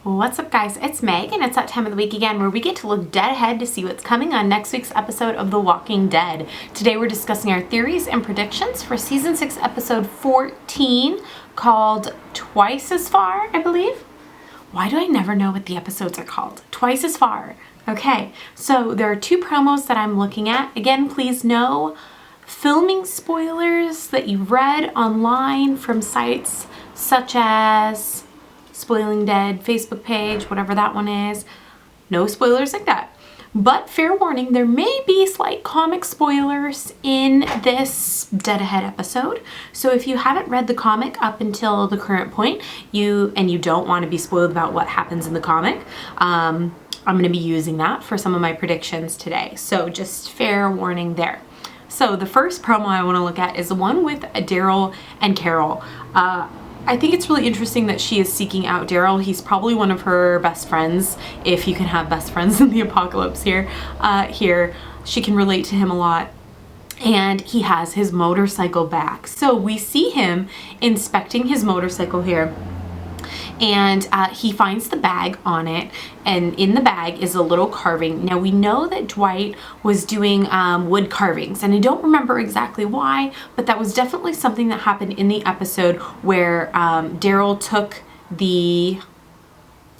What's up, guys? It's Meg, and it's that time of the week again where we get to look dead ahead to see what's coming on next week's episode of The Walking Dead. Today we're discussing our theories and predictions for season 6 episode 14 called Twice as Far, I believe. Why do I never know what the episodes are called? Twice as Far. Okay, so there are two promos that I'm looking at. Again, please no filming spoilers that you've read online from sites such as Spoiling Dead Facebook page, whatever that one is. No spoilers like that. But fair warning, there may be slight comic spoilers in this Dead Ahead episode. So if you haven't read the comic up until the current point, you don't want to be spoiled about what happens in the comic, I'm going to be using that for some of my predictions today. So just fair warning there. So the first promo I want to look at is the one with Daryl and Carol. I think it's really interesting that she is seeking out Daryl. He's probably one of her best friends, if you can have best friends in the apocalypse here. She can relate to him a lot. And he has his motorcycle back. So we see him inspecting his motorcycle here. And he finds the bag on it, and in the bag is a little carving. Now we know that Dwight was doing wood carvings, and I don't remember exactly why, but that was definitely something that happened in the episode where Daryl took the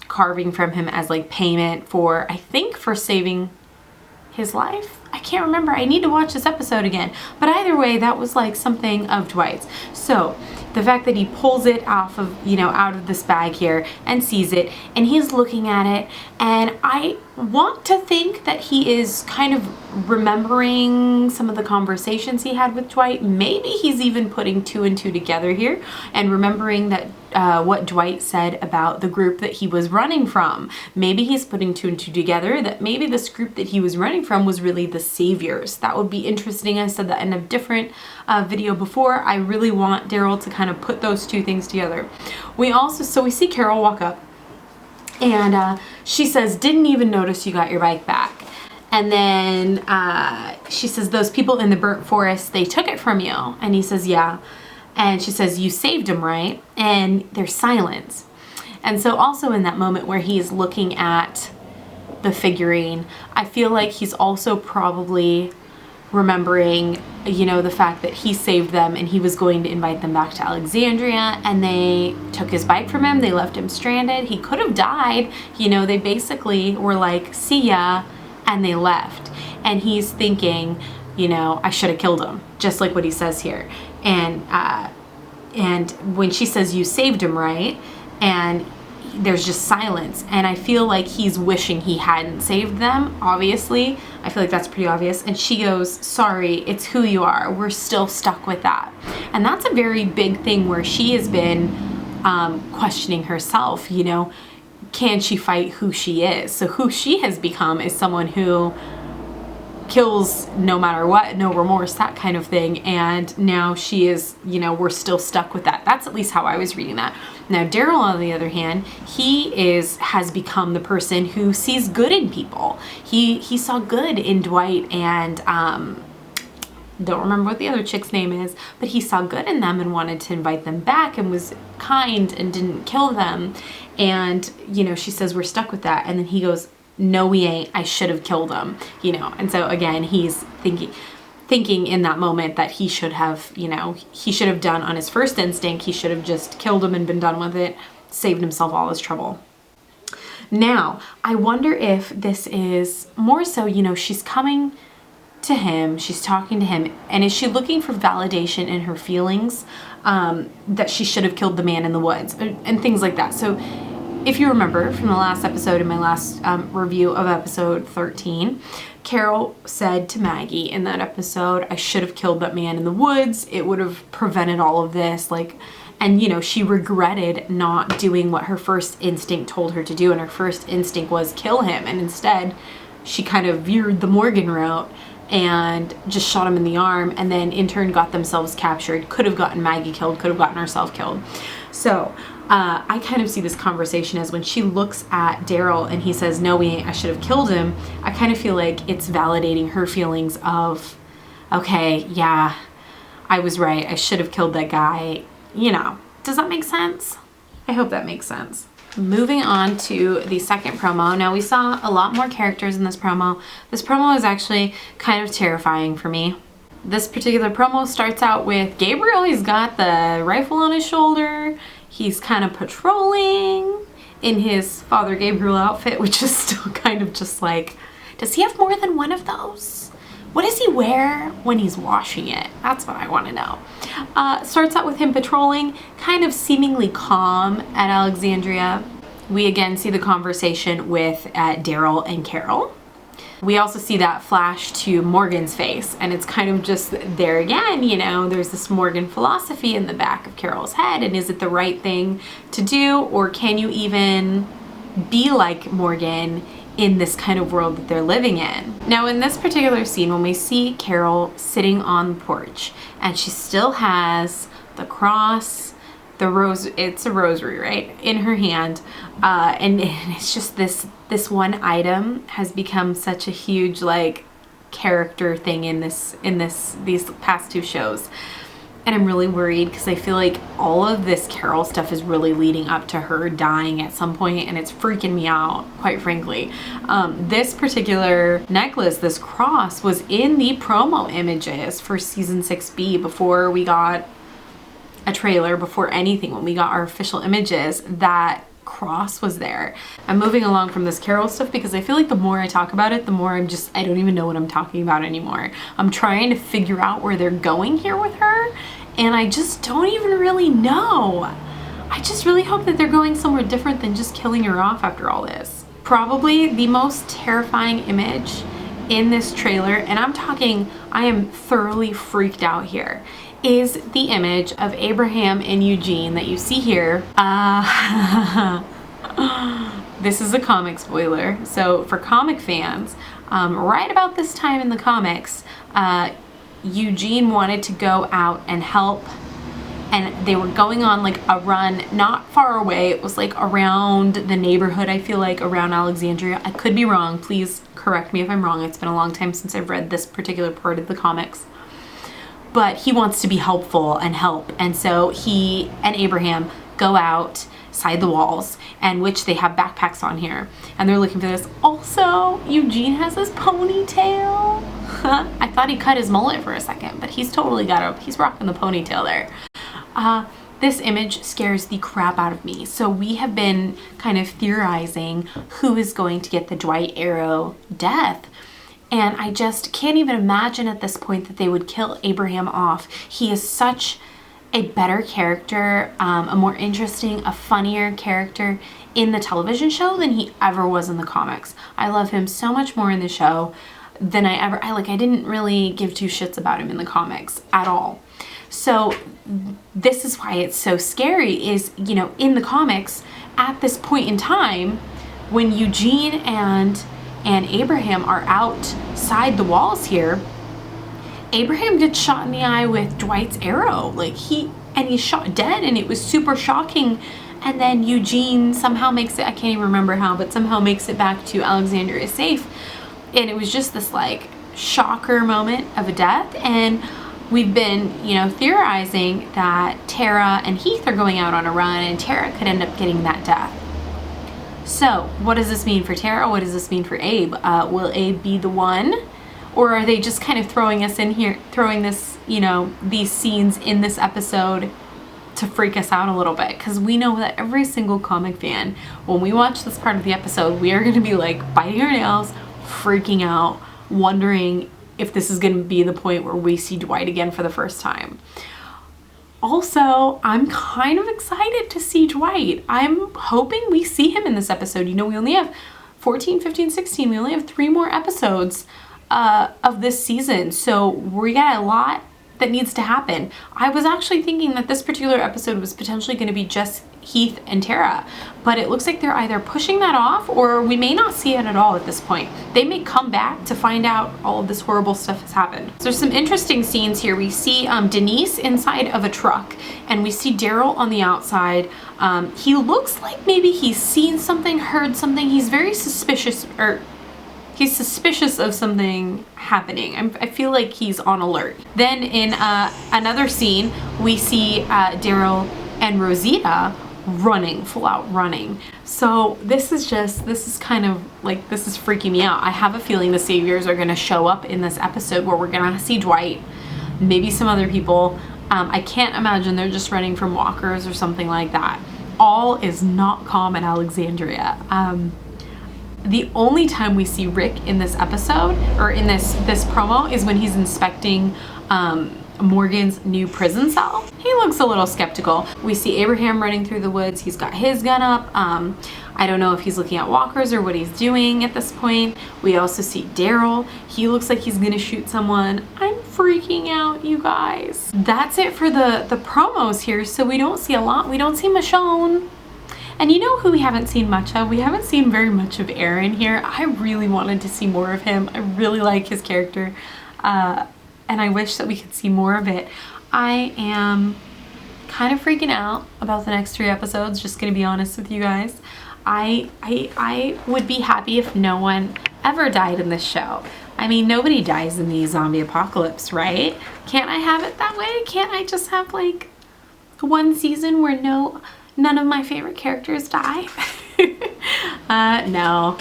carving from him as like payment for, I think, for saving his life. I can't remember. I need to watch this episode again. But either way, that was like something of Dwight's. So the fact that he pulls it off of, out of this bag here and sees it, and he's looking at it, and I want to think that he is kind of remembering some of the conversations he had with Dwight. Maybe he's even putting two and two together here and remembering that what Dwight said about the group that he was running from. Maybe he's putting two and two together, that maybe this group that he was running from was really the Saviors. That would be interesting. I said that in a different video before. I really want Daryl to kind of put those two things together. We see Carol walk up, and she says, "Didn't even notice you got your bike back." And then she says, "Those people in the burnt forest, they took it from you." And he says, "Yeah." And she says, "You saved him, right?" And there's silence. And so also in that moment where he's looking at the figurine, I feel like he's also probably remembering, the fact that he saved them and he was going to invite them back to Alexandria, and they took his bike from him. They left him stranded. He could have died. They basically were like, "See ya," and they left. And he's thinking, I should have killed him, just like what he says here. And when she says, "You saved him, right?" and there's just silence, and I feel like he's wishing he hadn't saved them. Obviously, I feel like that's pretty obvious. And she goes, "Sorry, it's who you are. We're still stuck with that." And that's a very big thing where she has been questioning herself. Can she fight who she is? So who she has become is someone who kills no matter what, no remorse, that kind of thing. And now she is, we're still stuck with that. That's at least how I was reading that. Now Daryl, on the other hand, has become the person who sees good in people. He saw good in Dwight and don't remember what the other chick's name is, but he saw good in them and wanted to invite them back and was kind and didn't kill them. And she says, "We're stuck with that." And then he goes, "No, we ain't. I should have killed him." And so again, he's thinking in that moment that he should have, he should have done on his first instinct. He should have just killed him and been done with it, saved himself all his trouble. Now, I wonder if this is more so, she's coming to him, she's talking to him, and is she looking for validation in her feelings that she should have killed the man in the woods and things like that. So if you remember from the last episode, in my last review of episode 13, Carol said to Maggie in that episode, "I should have killed that man in the woods. It would have prevented all of this." And she regretted not doing what her first instinct told her to do. And her first instinct was kill him. And instead, she kind of veered the Morgan route and just shot him in the arm, and then in turn got themselves captured. Could have gotten Maggie killed, could have gotten herself killed. So I kind of see this conversation as when she looks at Daryl and he says, "No, we ain't. I should have killed him." I kind of feel like it's validating her feelings of, okay, yeah, I was right. I should have killed that guy. Does that make sense? I hope that makes sense. Moving on to the second promo. Now we saw a lot more characters in this promo. This promo is actually kind of terrifying for me. This particular promo starts out with Gabriel. He's got the rifle on his shoulder. He's kind of patrolling in his Father Gabriel outfit, which is still kind of just like, does he have more than one of those? What does he wear when he's washing it? That's what I want to know. Starts out with him patrolling, kind of seemingly calm at Alexandria. We again see the conversation with Daryl and Carol. We also see that flash to Morgan's face, and it's kind of just there again, you know, there's this Morgan philosophy in the back of Carol's head, and is it the right thing to do, or can you even be like Morgan in this kind of world that they're living in? Now in this particular scene, when we see Carol sitting on the porch, and she still has the cross, the rose, it's a rosary, right, in her hand, and it's just this one item has become such a huge like character thing in these past two shows. And I'm really worried because I feel like all of this Carol stuff is really leading up to her dying at some point, and it's freaking me out, quite frankly. This particular necklace, this cross, was in the promo images for season 6B before we got a trailer, before anything. When we got our official images, that cross was there. I'm moving along from this Carol stuff because I feel like the more I talk about it, the more I don't even know what I'm talking about anymore. I'm trying to figure out where they're going here with her, and I just don't even really know. I just really hope that they're going somewhere different than just killing her off after all this. Probably the most terrifying image in this trailer, and I'm talking, I am thoroughly freaked out here, is the image of Abraham and Eugene that you see here. This is a comic spoiler. So for comic fans, right about this time in the comics, Eugene wanted to go out and help, and they were going on like a run not far away. It was like around the neighborhood, I feel like, around Alexandria. I could be wrong. Please correct me if I'm wrong. It's been a long time since I've read this particular part of the comics. But he wants to be helpful and help, and so he and Abraham go outside the walls, and which they have backpacks on here, and they're looking for this. Also, Eugene has this ponytail. I thought he cut his mullet for a second, but he's totally he's rocking the ponytail there. This image scares the crap out of me. So we have been kind of theorizing who is going to get the Dwight Arrow death. And I just can't even imagine at this point that they would kill Abraham off. He is such a better character, a more interesting, a funnier character in the television show than he ever was in the comics. I love him so much more in the show than I didn't really give two shits about him in the comics at all. So this is why it's so scary is, you know, in the comics at this point in time when Eugene and Abraham are outside the walls here, Abraham gets shot in the eye with Dwight's arrow. Like he's shot dead, and it was super shocking. And then Eugene somehow makes it, I can't even remember how, but somehow makes it back to Alexandria safe. And it was just this like shocker moment of a death. And we've been, you know, theorizing that Tara and Heath are going out on a run, and Tara could end up getting that death. So what does this mean for Tara? What does this mean for Abe? Will Abe be the one? Or are they just kind of throwing us in here, throwing this, you know, these scenes in this episode to freak us out a little bit? Because we know that every single comic fan, when we watch this part of the episode, we are going to be like biting our nails, freaking out, wondering if this is going to be the point where we see Dwight again for the first time. Also, I'm kind of excited to see Dwight. I'm hoping we see him in this episode. You know, we only have 14, 15, 16. We only have 3 more episodes of this season. So we got a lot that needs to happen. I was actually thinking that this particular episode was potentially going to be just Heath and Tara, but it looks like they're either pushing that off, or we may not see it at all at this point. They may come back to find out all of this horrible stuff has happened. So there's some interesting scenes here. We see Denise inside of a truck, and we see Daryl on the outside. He looks like maybe he's seen something, heard something. He's very suspicious, or he's suspicious of something happening. I feel like he's on alert. Then in another scene, we see Daryl and Rosita running, full out running. So this is kind of like, this is freaking me out. I have a feeling the saviors are gonna show up in this episode where we're gonna see Dwight, maybe some other people. I can't imagine they're just running from walkers or something like that. All is not calm at Alexandria. The only time we see Rick in this episode, or in this promo, is when he's inspecting Morgan's new prison cell. He looks a little skeptical. We see Abraham running through the woods. He's got his gun up. I don't know if he's looking at walkers or what he's doing at this point. We also see Daryl. He looks like he's gonna shoot someone. I'm freaking out, you guys. That's it for the promos here. So we don't see a lot. We don't see Michonne. And you know who we haven't seen much of? We haven't seen very much of Aaron here. I really wanted to see more of him. I really like his character. And I wish that we could see more of it. I am kind of freaking out about the next 3 episodes, just gonna be honest with you guys. I would be happy if no one ever died in this show. I mean, nobody dies in the zombie apocalypse, right? Can't I have it that way? Can't I just have like one season where none of my favorite characters die? No,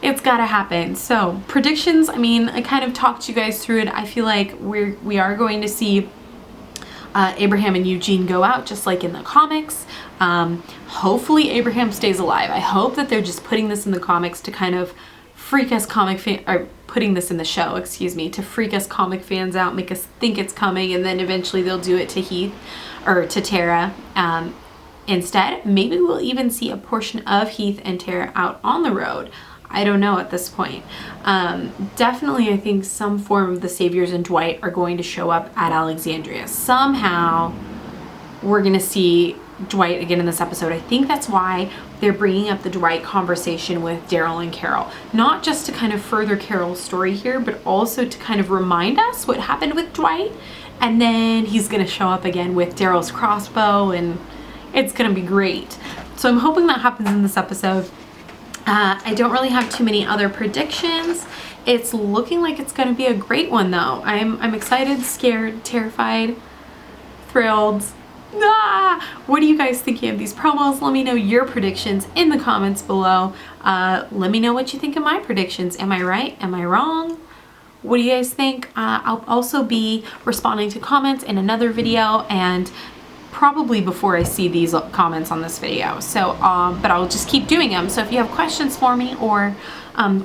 it's gotta happen. So predictions, I mean, I kind of talked you guys through it. I feel like we are going to see Abraham and Eugene go out just like in the comics. Hopefully Abraham stays alive. I hope that they're just putting this in the comics to kind of freak us or putting this in the show, excuse me, to freak us comic fans out, make us think it's coming, and then eventually they'll do it to Heath or to Tara. Instead, maybe we'll even see a portion of Heath and Tara out on the road. I don't know at this point. Definitely, I think some form of the saviors and Dwight are going to show up at Alexandria. Somehow, we're going to see Dwight again in this episode. I think that's why they're bringing up the Dwight conversation with Daryl and Carol. Not just to kind of further Carol's story here, but also to kind of remind us what happened with Dwight. And then he's going to show up again with Daryl's crossbow, and it's going to be great. So I'm hoping that happens in this episode. I don't really have too many other predictions. It's looking like it's going to be a great one though. I'm excited, scared, terrified, thrilled. What are you guys thinking of these promos? Let me know your predictions in the comments below. Let me know what you think of my predictions. Am I right? Am I wrong? What do you guys think? I'll also be responding to comments in another video, and probably before I see these comments on this video. So, but I'll just keep doing them. So if you have questions for me, or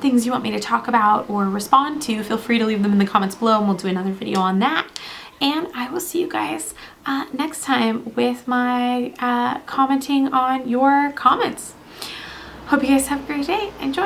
things you want me to talk about or respond to, feel free to leave them in the comments below, and we'll do another video on that. And I will see you guys next time with my commenting on your comments. Hope you guys have a great day. Enjoy.